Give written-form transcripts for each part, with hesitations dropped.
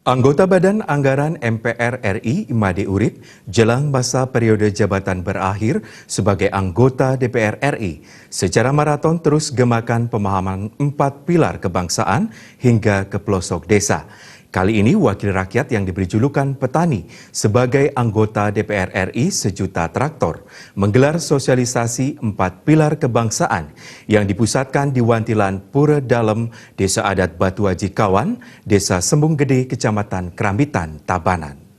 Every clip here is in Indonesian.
Anggota Badan Anggaran MPR RI Made Urip jelang masa periode jabatan berakhir sebagai anggota DPR RI secara maraton terus gemakan pemahaman 4 pilar kebangsaan hingga ke pelosok desa. Kali ini wakil rakyat yang diberi julukan petani sebagai anggota DPR RI sejuta traktor menggelar sosialisasi 4 pilar kebangsaan yang dipusatkan di Wantilan Pura Dalem, Desa Adat Batu Haji Kawan, Desa Sembung Gede, Kecamatan Kerambitan, Tabanan.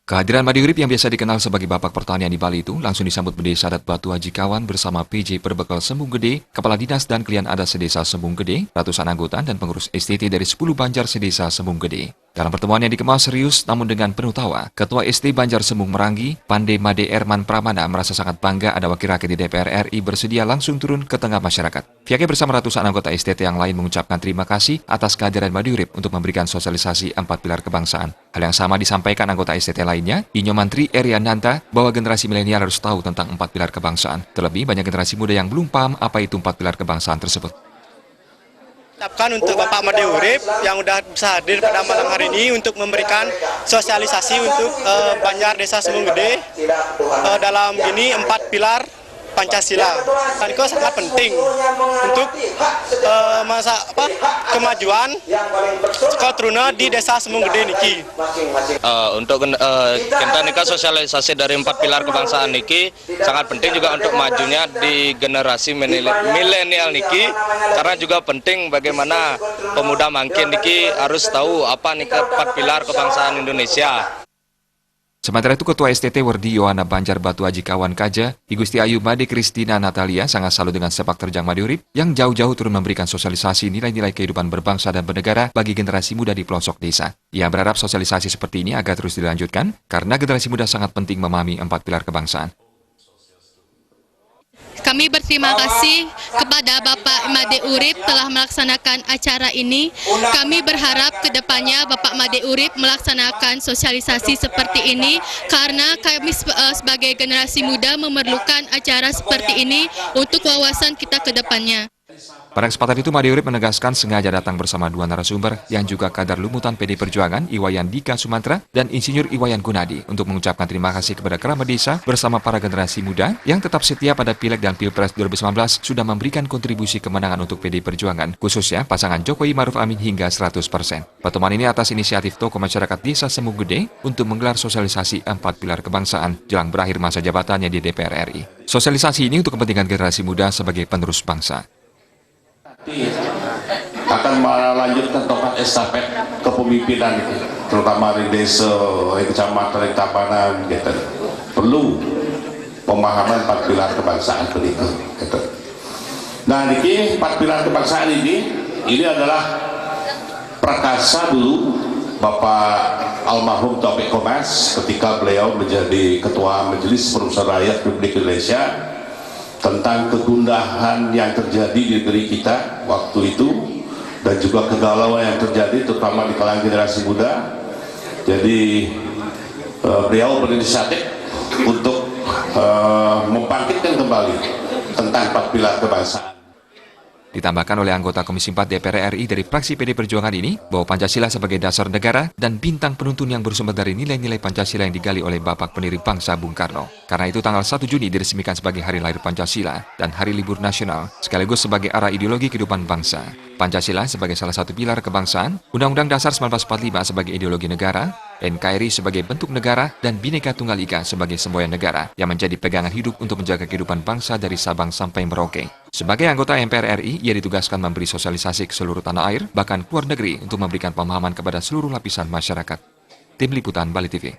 Kehadiran Made Urip yang biasa dikenal sebagai Bapak Pertanian di Bali itu langsung disambut Desa Adat Batu Haji Kawan bersama PJ Perbekal Sembung Gede, Kepala Dinas dan Klien Adat Sedesa Sembung Gede, ratusan anggota dan pengurus STT dari 10 Banjar Sedesa Sembung Gede. Dalam pertemuan yang dikemas serius namun dengan penuh tawa, Ketua ST Banjar Sembung Meranggi, Pande Made Erman Pramana merasa sangat bangga ada wakil rakyat di DPR RI bersedia langsung turun ke tengah masyarakat. Pihaknya bersama ratusan anggota STT yang lain mengucapkan terima kasih atas kehadiran Made Urip untuk memberikan sosialisasi 4 pilar kebangsaan. Hal yang sama disampaikan anggota STT lainnya, Inyo Mantri Eriananta, bahwa generasi milenial harus tahu tentang 4 pilar kebangsaan. Terlebih banyak generasi muda yang belum paham apa itu 4 pilar kebangsaan tersebut. Ucapkan untuk Bapak Made Urip yang sudah bisa hadir pada malam hari ini untuk memberikan sosialisasi untuk Banjar Desa Sembung Gede dalam ini 4 pilar Pancasila. Dan itu sangat penting untuk kemajuan keturunan di Desa Sembung Gede niki. Untuk kita nika sosialisasi dari 4 pilar kebangsaan niki sangat penting juga untuk majunya di generasi milenial niki, karena juga penting bagaimana pemuda mangkin niki harus tahu apa nika 4 pilar kebangsaan Indonesia. Sementara itu Ketua STT Werdi Yohana Banjar Batu Haji Kawan Kaja, Igusti Ayu Made Kristina Natalia sangat salut dengan sepak terjang Made Urip yang jauh-jauh turun memberikan sosialisasi nilai-nilai kehidupan berbangsa dan bernegara bagi generasi muda di pelosok desa. Ia berharap sosialisasi seperti ini agar terus dilanjutkan karena generasi muda sangat penting memahami 4 pilar kebangsaan. Kami berterima kasih kepada Bapak Made Urip telah melaksanakan acara ini. Kami berharap ke depannya Bapak Made Urip melaksanakan sosialisasi seperti ini karena kami sebagai generasi muda memerlukan acara seperti ini untuk wawasan kita ke depannya. Pada kesempatan itu Made Urip menegaskan sengaja datang bersama 2 narasumber yang juga kadar lumutan PD Perjuangan Iwayan Dika Sumantra dan Insinyur Iwayan Gunadi untuk mengucapkan terima kasih kepada kerabat desa bersama para generasi muda yang tetap setia pada Pileg dan Pilpres 2019 sudah memberikan kontribusi kemenangan untuk PD Perjuangan, khususnya pasangan Jokowi Maruf Amin hingga 100%. Pertemuan ini atas inisiatif tokoh masyarakat Desa Sembung Gede untuk menggelar sosialisasi 4 pilar kebangsaan jelang berakhir masa jabatannya di DPR RI. Sosialisasi ini untuk kepentingan generasi muda sebagai penerus bangsa. Akan melanjutkan tongkat estafet kepemimpinan terutama di desa, di kecamatan, di Tabanan gitu. Perlu pemahaman 4 pilar kebangsaan begitu gitu. Nah ini 4 pilar kebangsaan ini adalah prakasa dulu Bapak almarhum Taufik Komas ketika beliau menjadi Ketua Majelis Perusahaan Rakyat Republik Indonesia, tentang kegundahan yang terjadi di negeri kita waktu itu dan juga kegalauan yang terjadi terutama di kalangan generasi muda. Jadi beliau berinisiatif untuk membangkitkan kembali tentang 4 pilar kebangsaan. Ditambahkan oleh anggota Komisi 4 DPR RI dari fraksi PD Perjuangan ini bahwa Pancasila sebagai dasar negara dan bintang penuntun yang bersumber dari nilai-nilai Pancasila yang digali oleh Bapak pendiri bangsa Bung Karno. Karena itu tanggal 1 Juni diresmikan sebagai Hari Lahir Pancasila dan Hari Libur Nasional sekaligus sebagai arah ideologi kehidupan bangsa. Pancasila sebagai salah satu pilar kebangsaan, Undang-Undang Dasar 1945 sebagai ideologi negara, NKRI sebagai bentuk negara, dan Bhinneka Tunggal Ika sebagai semboyan negara yang menjadi pegangan hidup untuk menjaga kehidupan bangsa dari Sabang sampai Merauke. Sebagai anggota MPR RI, ia ditugaskan memberi sosialisasi ke seluruh tanah air, bahkan luar negeri untuk memberikan pemahaman kepada seluruh lapisan masyarakat. Tim Liputan Bali TV.